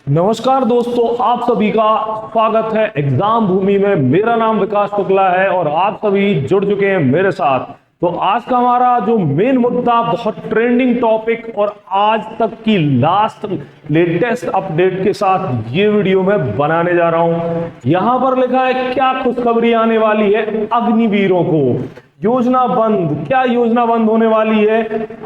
नमस्कार दोस्तों, आप सभी का स्वागत है एग्जाम भूमि में। मेरा नाम विकास शुक्ला है और आप सभी जुड़ चुके हैं मेरे साथ। तो आज का हमारा जो मेन मुद्दा, बहुत ट्रेंडिंग टॉपिक और आज तक की लास्ट लेटेस्ट अपडेट के साथ ये वीडियो मैं बनाने जा रहा हूं। यहां पर लिखा है क्या खुशखबरी आने वाली है अग्निवीरों को। योजना बंद, क्या योजना बंद होने वाली है?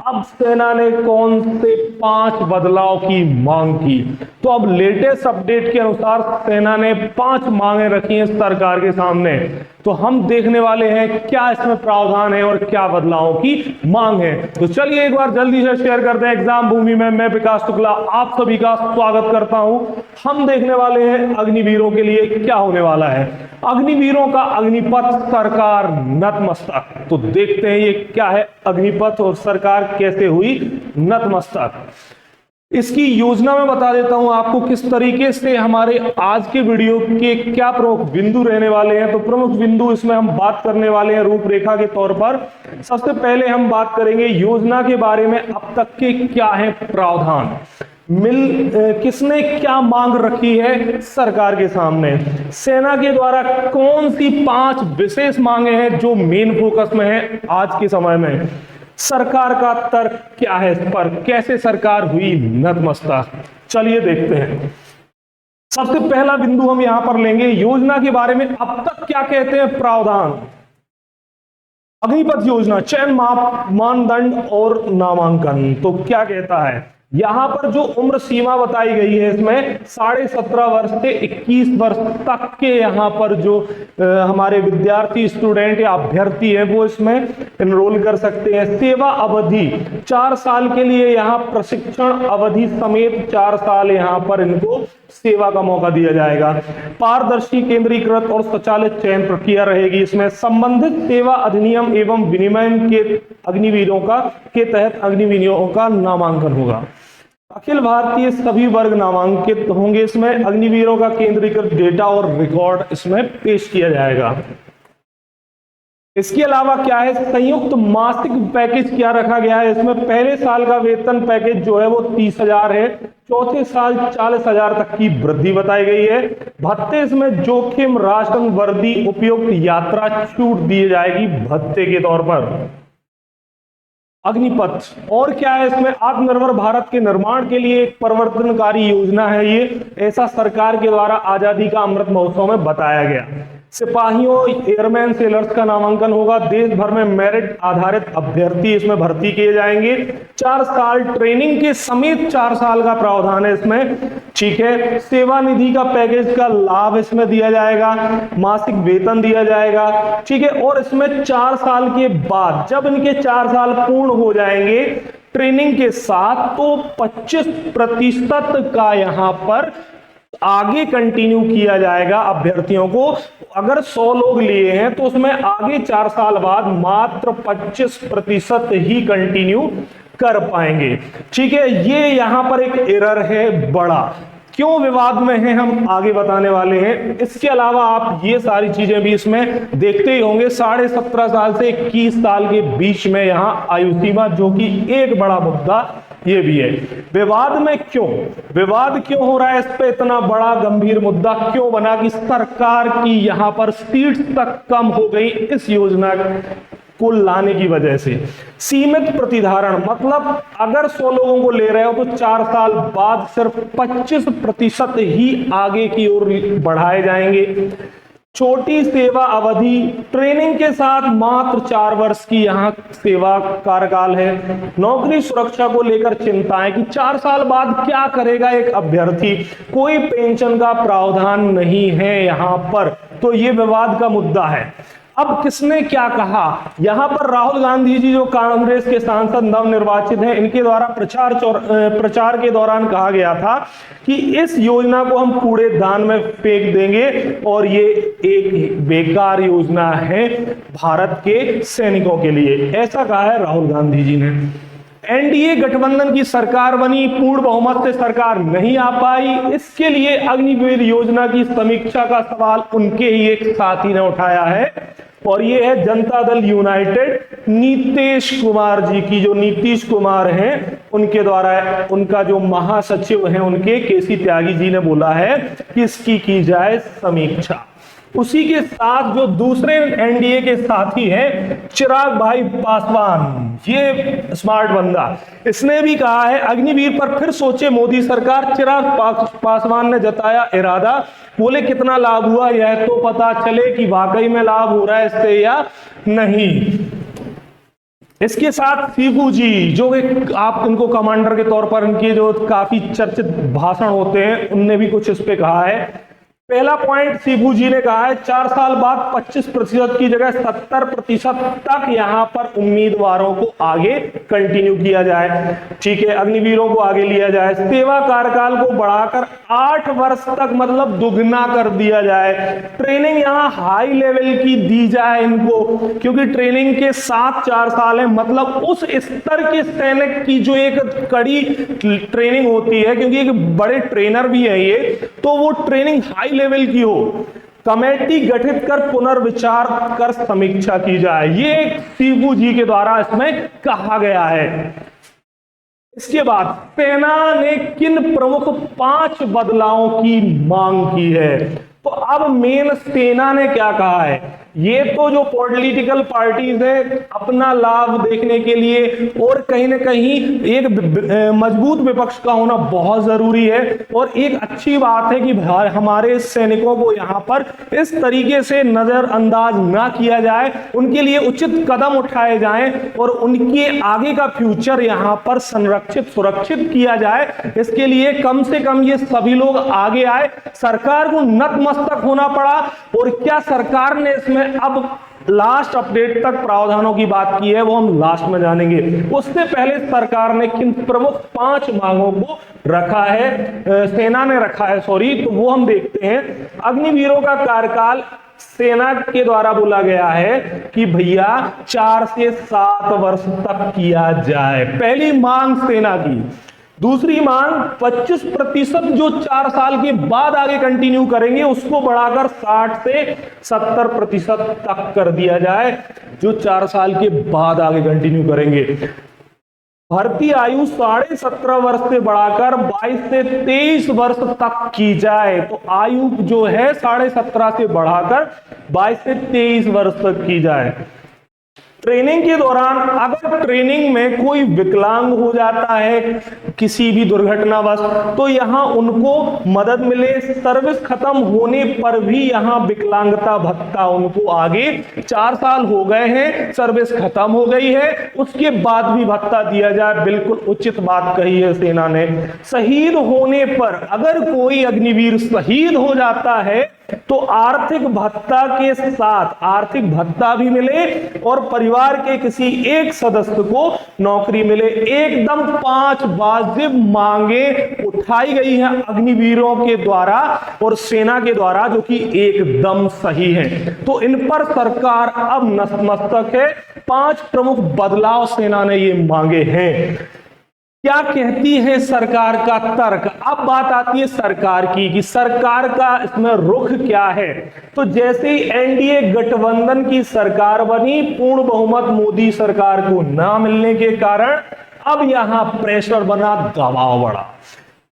अब सेना ने कौन से 5 बदलाव की मांग की? तो अब लेटेस्ट अपडेट के अनुसार सेना ने 5 मांगे रखी हैं सरकार के सामने। तो हम देखने वाले हैं क्या इसमें प्रावधान है और क्या बदलावों की मांग है। तो चलिए एक बार जल्दी से शेयर करते हैं एग्जाम भूमि में। मैं विकास शुक्ला आप सभी का स्वागत करता हूं। हम देखने वाले हैं अग्निवीरों के लिए क्या होने वाला है। अग्निवीरों का अग्निपथ, सरकार नतमस्तक। तो देखते हैं ये क्या है अग्निपथ और सरकार कैसे हुई नतमस्तक। इसकी योजना में बता देता हूं आपको किस तरीके से हमारे आज के वीडियो के क्या प्रमुख बिंदु रहने वाले हैं। तो प्रमुख बिंदु इसमें हम बात करने वाले हैं रूपरेखा के तौर पर। सबसे पहले हम बात करेंगे योजना के बारे में, अब तक के क्या है प्रावधान, किसने क्या मांग रखी है सरकार के सामने, सेना के द्वारा कौन सी 5 विशेष मांगे हैं जो मेन फोकस में है आज के समय में, सरकार का तर्क क्या है इस पर, कैसे सरकार हुई नतमस्तक। चलिए देखते हैं। सबसे पहला बिंदु हम यहां पर लेंगे योजना के बारे में अब तक क्या कहते हैं प्रावधान। अग्निपथ योजना, चयन, मानदंड और नामांकन। तो क्या कहता है यहां पर जो उम्र सीमा बताई गई है इसमें 17.5 वर्ष से 21 वर्ष तक के यहां पर जो हमारे विद्यार्थी, स्टूडेंट या अभ्यर्थी हैं वो इसमें एनरोल कर सकते हैं। सेवा अवधि 4 साल के लिए, यहां प्रशिक्षण अवधि समेत 4 साल यहां पर इनको सेवा का मौका दिया जाएगा। पारदर्शी, केंद्रीकृत और स्वचालित चयन प्रक्रिया रहेगी। इसमें संबंधित सेवा अधिनियम एवं विनिमय के अग्निवीरों के तहत अग्निवीरों का नामांकन होगा। अखिल भारतीय सभी वर्ग नामांकित होंगे। इसमें अग्निवीरों का केंद्रीकृत डेटा और रिकॉर्ड इसमें पेश किया जाएगा। इसके अलावा क्या है, संयुक्त मासिक पैकेज क्या रखा गया है इसमें। पहले साल का वेतन पैकेज जो है वो 30,000 है, चौथे साल 40,000 तक की वृद्धि बताई गई है। भत्ते इसमें जोखिम, राशन, वर्दी, उपयुक्त यात्रा छूट दी जाएगी भत्ते के तौर पर। अग्निपथ और क्या है इसमें, आत्मनिर्भर भारत के निर्माण के लिए एक परिवर्तनकारी योजना है ये, ऐसा सरकार के द्वारा आजादी का अमृत महोत्सव में बताया गया। सिपाहियों, एयरमैन, सेलर्स का नामांकन होगा। देश भर में मेरिट आधारित अभ्यर्थी इसमें भर्ती किए जाएंगे। 4 साल ट्रेनिंग के समेत 4 साल का प्रावधान है इसमें, ठीक है। सेवा निधि का पैकेज का लाभ इसमें दिया जाएगा, मासिक वेतन दिया जाएगा, ठीक है। और इसमें 4 साल के बाद जब इनके 4 साल पूर्ण हो जाएंगे ट्रेनिंग के साथ, तो 25% का यहां पर आगे कंटिन्यू किया जाएगा अभ्यर्थियों को। अगर 100 लोग लिए हैं तो उसमें आगे 4 साल बाद मात्र 25% ही कंटिन्यू कर पाएंगे, ठीक है। ये यहां पर एक एरर है बड़ा, क्यों विवाद में है हम आगे बताने वाले हैं। इसके अलावा आप ये सारी चीजें भी इसमें देखते ही होंगे। 17.5 साल से 21 साल के बीच में यहां आयु सीमा, जो कि एक बड़ा मुद्दा ये भी है। विवाद में विवाद क्यों हो रहा है, इस पे इतना बड़ा गंभीर मुद्दा क्यों बना कि सरकार की यहां पर सीट्स तक कम हो गई इस योजना को लाने की वजह से। सीमित प्रतिधारण, मतलब अगर 100 लोगों को ले रहे हो तो 4 साल बाद सिर्फ 25% ही आगे की ओर बढ़ाए जाएंगे। छोटी सेवा अवधि, ट्रेनिंग के साथ मात्र 4 वर्ष की यहां सेवा कार्यकाल है। नौकरी सुरक्षा को लेकर चिंताएं कि 4 साल बाद क्या करेगा एक अभ्यर्थी, कोई पेंशन का प्रावधान नहीं है यहां पर, तो ये विवाद का मुद्दा है। अब किसने क्या कहा, यहां पर राहुल गांधी जी जो कांग्रेस के सांसद नवनिर्वाचित हैं, इनके द्वारा प्रचार के दौरान कहा गया था कि इस योजना को हम कूड़ेदान में फेंक देंगे और ये एक बेकार योजना है भारत के सैनिकों के लिए, ऐसा कहा है राहुल गांधी जी ने। एनडीए गठबंधन की सरकार बनी, पूर्ण बहुमत से सरकार नहीं आ पाई, इसके लिए अग्निवीर योजना की समीक्षा का सवाल उनके ही एक साथी ने उठाया है और ये है जनता दल यूनाइटेड नीतीश कुमार जी की, जो नीतीश कुमार हैं उनके द्वारा, उनका जो महासचिव हैं उनके केसी त्यागी जी ने बोला है कि इसकी की जाए समीक्षा। उसी के साथ जो दूसरे एनडीए के साथी हैं चिराग भाई पासवान, ये स्मार्ट बंदा, इसने भी कहा है अग्निवीर पर फिर सोचे मोदी सरकार। चिराग पासवान ने जताया इरादा, बोले कितना लाभ हुआ यह तो पता चले कि वाकई में लाभ हो रहा है इससे या नहीं। इसके साथ शिबू जी, जो एक आप इनको कमांडर के तौर पर इनके जो काफी चर्चित भाषण होते हैं, उनने भी कुछ इस पे कहा है। पहला पॉइंट शिबू जी ने कहा है 4 साल बाद 25% की जगह 70% तक यहां पर उम्मीदवारों को आगे कंटिन्यू किया जाए। ठीक है, अग्निवीरों को आगे लिया जाए। सेवा कार्यकाल को बढ़ाकर 8 वर्ष तक मतलब दुगना कर दिया जाए। ट्रेनिंग यहां हाई लेवल की दी जाए इनको, क्योंकि ट्रेनिंग के साथ 4 साल है, मतलब उस स्तर के सैनिक की जो एक कड़ी ट्रेनिंग होती है, क्योंकि एक बड़े ट्रेनर भी है ये, तो वो ट्रेनिंग हाई लेवल की हो। कमेटी गठित कर पुनर्विचार कर समीक्षा की जाए, ये शिबू जी के द्वारा इसमें कहा गया है। इसके बाद सेना ने किन प्रमुख 5 बदलावों की मांग की है, तो अब मेन सेना ने क्या कहा है। ये तो जो पॉलिटिकल पार्टीज है अपना लाभ देखने के लिए और कहीं ना कहीं एक मजबूत विपक्ष का होना बहुत जरूरी है, और एक अच्छी बात है कि हमारे सैनिकों को यहां पर इस तरीके से नजरअंदाज ना किया जाए, उनके लिए उचित कदम उठाए जाएं और उनके आगे का फ्यूचर यहां पर संरक्षित सुरक्षित किया जाए। इसके लिए कम से कम ये सभी लोग आगे आए। सरकार को नतमस्तक होना पड़ा, और क्या सरकार ने इसमें अब लास्ट अपडेट तक प्रावधानों की बात की है वो हम लास्ट में जानेंगे। उससे पहले सरकार ने किन प्रमुख 5 मांगों को रखा है, सेना ने रखा है सॉरी, तो वो हम देखते हैं। अग्निवीरों का कार्यकाल सेना के द्वारा बोला गया है कि भैया 4 से 7 वर्ष तक किया जाए, पहली मांग सेना की। दूसरी मांग 25% जो 4 साल के बाद आगे कंटिन्यू करेंगे उसको बढ़ाकर 60 से 70% तक कर दिया जाए, जो 4 साल के बाद आगे कंटिन्यू करेंगे। भर्ती आयु 17.5 वर्ष से बढ़ाकर 22 से 23 वर्ष तक की जाए, तो आयु जो है 17.5 से बढ़ाकर 22 से 23 वर्ष तक की जाए। ट्रेनिंग के दौरान अगर ट्रेनिंग में कोई विकलांग हो जाता है किसी भी दुर्घटनावश, तो यहां उनको मदद मिले। सर्विस खत्म होने पर भी यहां विकलांगता भत्ता उनको आगे 4 साल हो गए हैं, सर्विस खत्म हो गई है, उसके बाद भी भत्ता दिया जाए। बिल्कुल उचित बात कही है सेना ने। शहीद होने पर अगर कोई अग्निवीर शहीद हो जाता है तो आर्थिक भत्ता के साथ आर्थिक भत्ता भी मिले और परिवार के किसी एक सदस्य को नौकरी मिले। एकदम 5 वाजिब मांगे उठाई गई हैं अग्निवीरों के द्वारा और सेना के द्वारा, जो कि एकदम सही है। तो इन पर सरकार अब नतमस्तक है। 5 प्रमुख बदलाव सेना ने ये मांगे हैं। क्या कहती है सरकार का तर्क। अब बात आती है सरकार की कि सरकार का इसमें रुख क्या है। तो जैसे ही एनडीए गठबंधन की सरकार बनी, पूर्ण बहुमत मोदी सरकार को ना मिलने के कारण अब यहां प्रेशर बना, दबाव बढ़ा।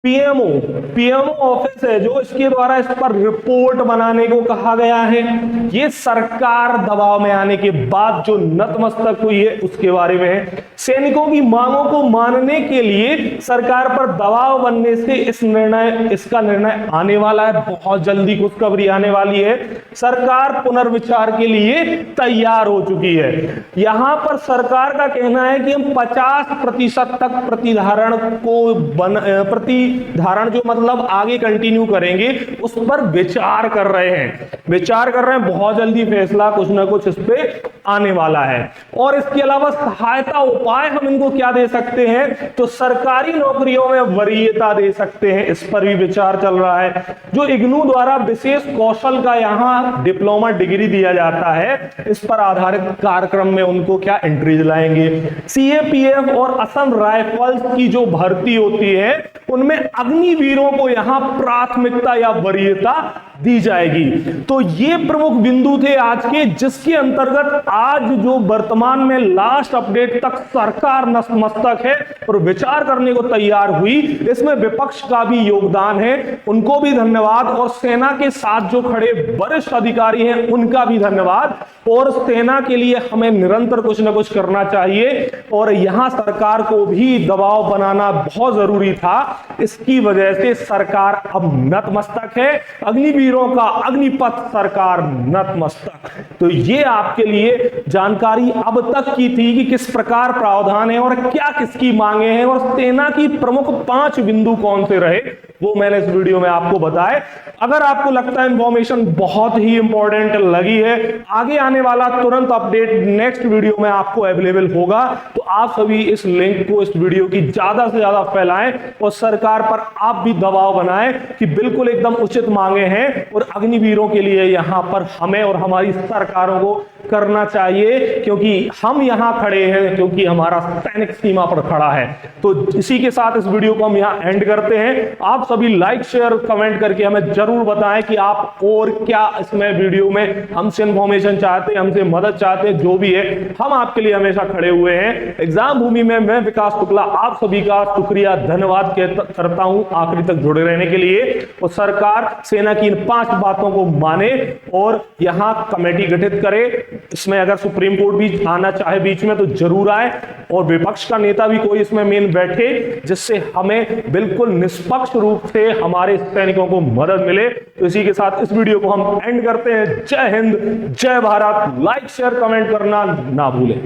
पीएमओ ऑफिस है जो इसके द्वारा इस पर रिपोर्ट बनाने को कहा गया है। ये सरकार दबाव में आने के बाद जो नतमस्तक हुई है उसके बारे में है। सैनिकों की मांगों को मानने के लिए सरकार पर दबाव बनने से इसका निर्णय आने वाला है, बहुत जल्दी खुशखबरी आने वाली है। सरकार पुनर्विचार के लिए तैयार हो चुकी है। यहां पर सरकार का कहना है कि हम 50% तक प्रतिधारण जो मतलब आगे कंटिन्यू करेंगे उस पर विचार कर रहे हैं। बहुत जल्दी फैसला कुछ ना कुछ इस पे आने वाला है। और इसके अलावा सहायता उपाय हम इनको क्या दे सकते हैं, तो सरकारी नौकरियों में वरीयता दे सकते हैं, इस पर भी विचार चल रहा है। जो इग्नू द्वारा विशेष कौशल का यहां डिप्लोमा डिग्री दिया जाता है, इस पर आधारित कार्यक्रम में उनको क्या एंट्री दिलाएंगे। सीएपीएफ और असम राइफल्स की जो भर्ती होती है उनमें अग्निवीरों को यहां प्राथमिकता या वरीयता दी जाएगी। तो ये प्रमुख बिंदु थे आज के, जिसके अंतर्गत आज जो वर्तमान में लास्ट अपडेट तक सरकार नतमस्तक है और विचार करने को तैयार हुई। इसमें विपक्ष का भी योगदान है, उनको भी धन्यवाद, और सेना के साथ जो खड़े वरिष्ठ अधिकारी हैं उनका भी धन्यवाद। और सेना के लिए हमें निरंतर कुछ ना कुछ करना चाहिए, और यहां सरकार को भी दबाव बनाना बहुत जरूरी था। इसकी वजह से सरकार अब नतमस्तक है, अग्निवीरों का अग्निपथ सरकार नतमस्तक। तो ये आपके लिए जानकारी अब तक की थी कि किस प्रकार प्रावधान है और क्या किसकी मांगे हैं, और सेना की प्रमुख 5 बिंदु कौन से रहे वो मैंने इस वीडियो में आपको बताए। अगर आपको लगता है इंफॉर्मेशन बहुत ही इंपॉर्टेंट लगी है, आगे आने वाला तुरंत अपडेट नेक्स्ट वीडियो में आपको अवेलेबल होगा, तो आप सभी इस लिंक को, इस वीडियो की ज्यादा से ज्यादा फैलाएं और सरकार पर आप भी दबाव बनाएं कि बिल्कुल एकदम उचित मांगे हैं और अग्निवीरों के लिए यहां पर हमें और हमारी सरकारों को करना चाहिए, क्योंकि हम यहां खड़े हैं क्योंकि हमारा सैनिक सीमा पर खड़ा है। तो इसी के साथ इस वीडियो को हम यहां एंड करते हैं। आप सभी लाइक शेयर कमेंट करके हमें जरूर बताएं कि आप और क्या इसमें वीडियो में हमसे इंफॉर्मेशन चाहते हैं, हमसे मदद चाहते हैं। जो भी है हम आपके लिए हमेशा खड़े हुए हैं। एग्जाम भूमि में मैं विकास शुक्ला आप सभी का शुक्रिया धन्यवाद करता हूं आखिरी तक जुड़े रहने के लिए। और सरकार सेना की इन 5 बातों को माने और यहां कमेटी गठित करे। इसमें अगर सुप्रीम कोर्ट भी आना चाहे बीच में तो जरूर आए, और विपक्ष का नेता भी कोई इसमें मेन बैठे, जिससे हमें बिल्कुल निष्पक्ष रूप से हमारे सैनिकों को मदद मिले। तो इसी के साथ इस वीडियो को हम एंड करते हैं। जय हिंद, जय भारत। लाइक शेयर कमेंट करना ना भूलें।